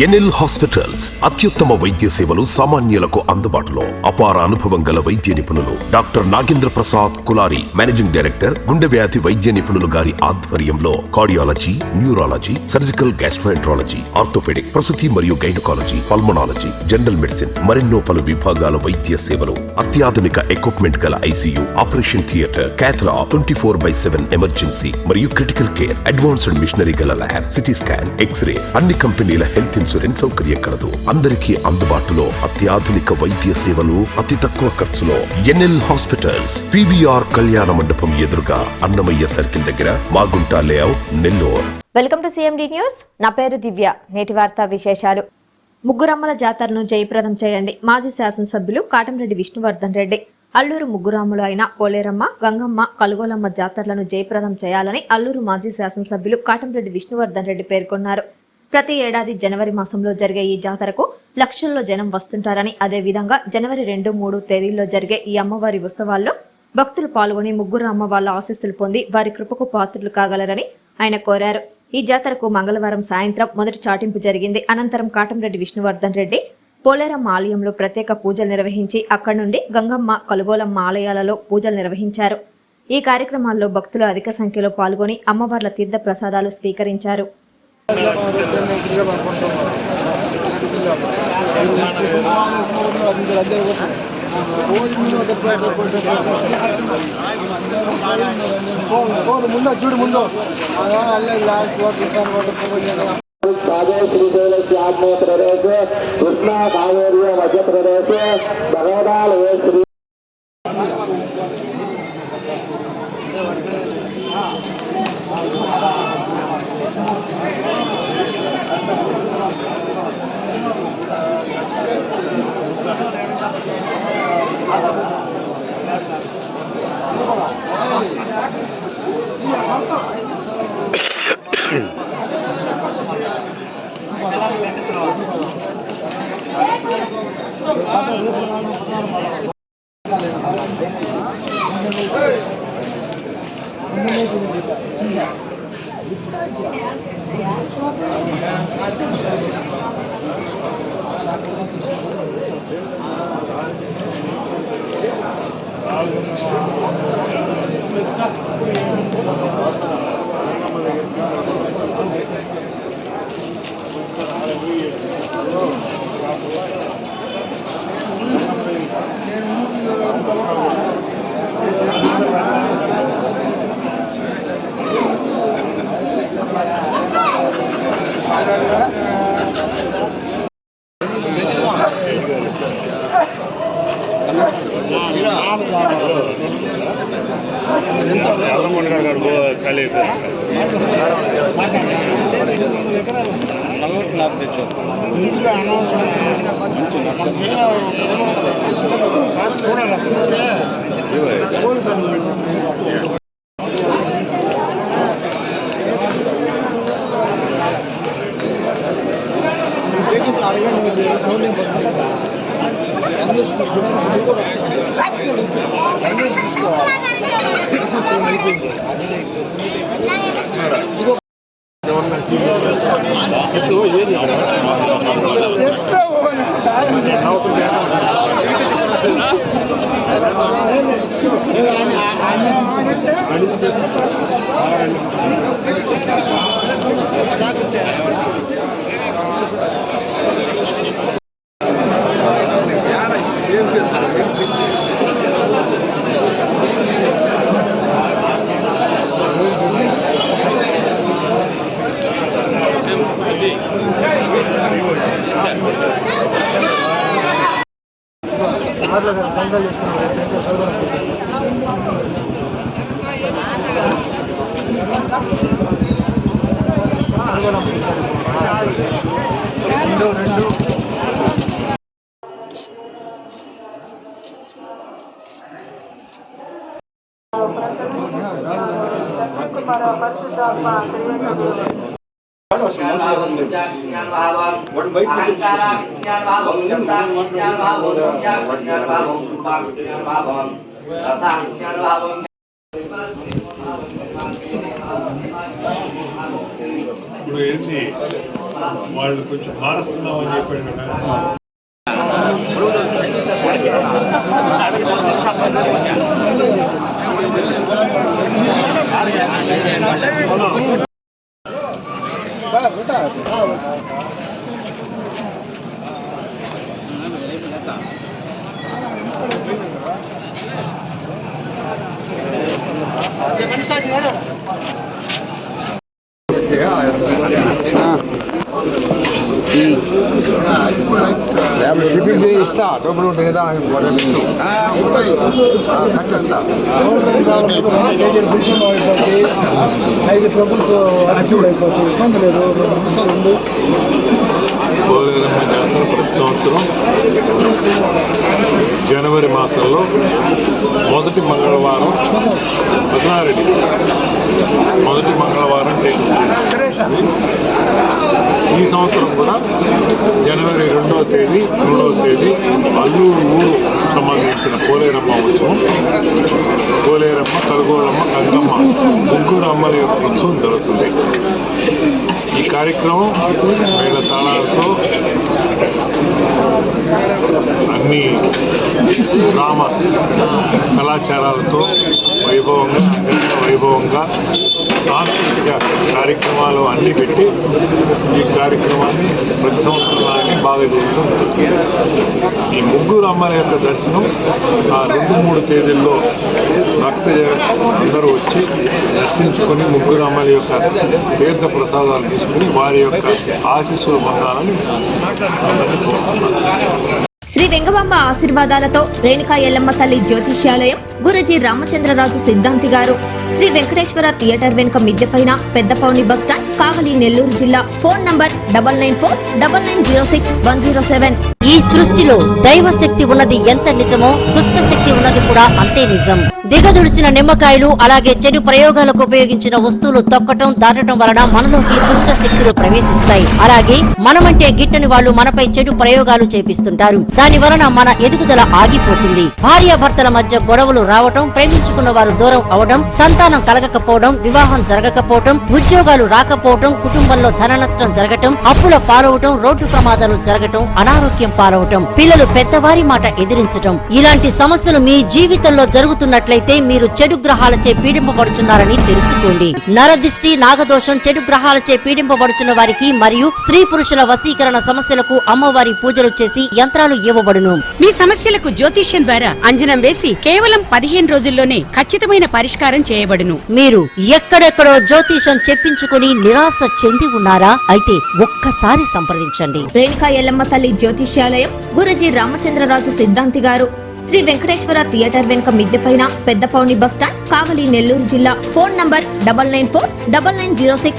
NL hospitals అత్యుత్తమ వైద్య సేవలు సామాన్యులకు అందుబాటులో. అపార అనుభవం గల వైద్య నిపుణులు doctor Nagendra Prasad Kulari, managing director, గుండె వ్యాధి వైద్య నిపుణులు గారి ఆధ్వర్యంలో cardiology, neurology, surgical gastroenterology, orthopaedic, ప్రసూతి మరియు గైనకాలజీ, పల్మనాలజీ, జనరల్ మెడిసిన్ మరెన్నో పలు విభాగాల వైద్య సేవలు, అత్యాధునిక ఎక్విప్మెంట్ గల ఐసీయూ, ఆపరేషన్ థియేటర్, క్యాథ్లా 24/7 ఎమర్జెన్సీ మరియు క్రిటికల్ కేర్, అడ్వాన్స్డ్ మిషనరీ గల ల్యాబ్, సిటీ స్కాన్, ఎక్స్రే, అన్ని కంపెనీల హెల్త్ ఇన్సూరెన్స్ సౌకర్యం కలదు. అందరికీ అందుబాటులో అత్యాధునిక వైద్య సేవలు అతి తక్కువ ఖర్చులో. ఎన్ఎల్ హాస్పిటల్స్, పివిఆర్ కళ్యాణ మండపం ఎదురుగా, అన్నమయ్య సర్కిల్ దగ్గర, Magunta layout, Nellore. Welcome to CMD news. నా పేరు దివ్య. నేటి వార్తా విశేషాలు. ముగ్గురమ్మల జాతరను జయప్రదం చేయండి. మాజీ శాసనసభ్యులు కాటంరెడ్డి విష్ణువర్ధన్ రెడ్డి. అల్లూరు ముగ్గురాములు అయిన పోలేరమ్మ, గంగమ్మ, కలుగోలమ్మ జాతరలను జయప్రదం చేయాలని అల్లూరు మాజీ శాసనసభ్యులు కాటంరెడ్డి విష్ణువర్ధన్ రెడ్డి పేర్కొన్నారు. ప్రతి ఏడాది జనవరి మాసంలో జరిగే ఈ జాతరకు లక్షల్లో జనం వస్తుంటారని, అదేవిధంగా జనవరి 2, 3 తేదీల్లో జరిగే ఈ అమ్మవారి ఉత్సవాల్లో భక్తులు పాల్గొని ముగ్గురు అమ్మవార్ల ఆశీస్సులు పొంది వారి కృపకు పాత్రులు కాగలరని ఆయన కోరారు. ఈ జాతరకు మంగళవారం సాయంత్రం మొదటి చాటింపు జరిగింది. అనంతరం కాటంరెడ్డి విష్ణువర్ధన్ రెడ్డి పోలేరమ్మ ఆలయంలో ప్రత్యేక పూజలు నిర్వహించి అక్కడి నుండి గంగమ్మ, కలుగోలమ్మ ఆలయాలలో పూజలు నిర్వహించారు. ఈ కార్యక్రమాల్లో భక్తులు అధిక సంఖ్యలో పాల్గొని అమ్మవార్ల తీర్థ ప్రసాదాలు స్వీకరించారు. కృష్ణా కావేరీ మధ్యప్రదేశ్ భగవదాలయ శ్రీ ఇప్పుడు ఏంటి వాళ్ళు కొంచెం మారుస్తున్నామని చెప్పాడు కదా. పోలేరమ్మ జాతర ప్రతి సంవత్సరం జనవరి మాసంలో మొదటి మంగళవారం పద్నారెడ్డి మొదటి మంగళవారం ఈ సంవత్సరం కూడా జనవరి 2వ తేదీ 3వ తేదీ అల్లూరు ఊరు సంబంధించిన పోలేరమ్మ ఉత్సవం, పోలేరమ్మ, కలుగోలమ్మ, గంగమ్మ ముగ్గురు అమ్మల యొక్క ఉత్సవం జరుగుతుంది. ఈ కార్యక్రమం మేళ తాళాలతో అన్ని గ్రామ కళాచారాలతో వైభవంగా సాంస్కృతిక కార్యక్రమాలు అన్నీ పెట్టి ఈ కార్యక్రమాన్ని ప్రతి సంవత్సరాన్ని బాగా జరుగుతుంది. ఈ ముగ్గురు అమ్మల యొక్క దర్శనం ఆ 2-3 తేదీల్లో అందరూ వచ్చి దర్శించుకొని ముగ్గురు అమ్మల యొక్క తీర్థ ప్రసాదాలు తీసుకుని వారి యొక్క ఆశీస్సులు పొందాలని కోరుతున్నాను. శ్రీ వెంగమాంబ ఆశీర్వాదాలతో రేణుకా ఎల్లమ్మ తల్లి జ్యోతిష్యాలయం గురూజీ రామచంద్రరాజు సిద్ధాంతి గారు శ్రీ వెంకటేశ్వర థియేటర్ వెనుక మిద్దెపైన పెద్దపౌని బస్టాండ్, కావలి, నెల్లూరు జిల్లా. Phone number 9949906107. ఈ సృష్టిలో దైవ శక్తి ఉన్నది ఎంత నిజమో దుష్ట శక్తి ఉన్నది కూడా అంతే నిజం. దిగదుడిసిన నిమ్మకాయలు అలాగే చెడు ప్రయోగాలకు ఉపయోగించిన వస్తువులు తొక్కటం దాటడం వలన మనలోకి దుష్ట శక్తులు ప్రవేశిస్తాయి. అలాగే మనమంటే గిట్టని వాళ్ళు మనపై చెడు ప్రయోగాలు చేపిస్తుంటారు. దాని వలన మన ఎదుగుదల ఆగిపోతుంది. భార్యాభర్తల మధ్య గొడవలు రావటం, ప్రేమించుకున్న వారు దూరం అవడం, సంతానం కలగకపోవడం, వివాహం జరగకపోవటం, ఉద్యోగాలు రాకపోవటం, కుటుంబంలో ధన నష్టం జరగటం, అప్పుల పాలవటం, రోడ్డు ప్రమాదాలు జరగటం, అనారోగ్యం పాలవటం, పిల్లలు పెద్దవారి మాట ఎదిరించటం, ఇలాంటి సమస్యలు మీ జీవితంలో జరుగుతున్నట్లయితే మీరు చెడు గ్రహాలచే పీడింపబడుచున్నారని తెలుసుకోండి. నరదిష్టి, నాగదోషం, చెడు గ్రహాలచే పీడింపబడుచున్న వారికి మరియు స్త్రీ పురుషుల వశీకరణ సమస్యలకు అమ్మవారి పూజలు చేసి యంత్రాలు ఇవ్వబడును. మీ సమస్యలకు జ్యోతిష్యం ద్వారా అంజనం వేసి కేవలం 15 రోజుల్లోనే ఖచ్చితమైన పరిష్కారం చేయబడును. మీరు ఎక్కడెక్కడో జ్యోతిషం చెప్పించుకుని నిరాశ చెంది ఉన్నారా? అయితే ఒక్కసారి సంప్రదించండి. రేణుకా ఎల్లమ్మ తల్లి జ్యోతిష్యాలయం గురూజీ రామచంద్రరాజు సిద్ధాంతి గారు శ్రీ వెంకటేశ్వర థియేటర్ వెనుక మిద్దెపైన పెద్దపౌని బస్టాండ్, కావలి, నెల్లూరు జిల్లా. Phone number 9949906107.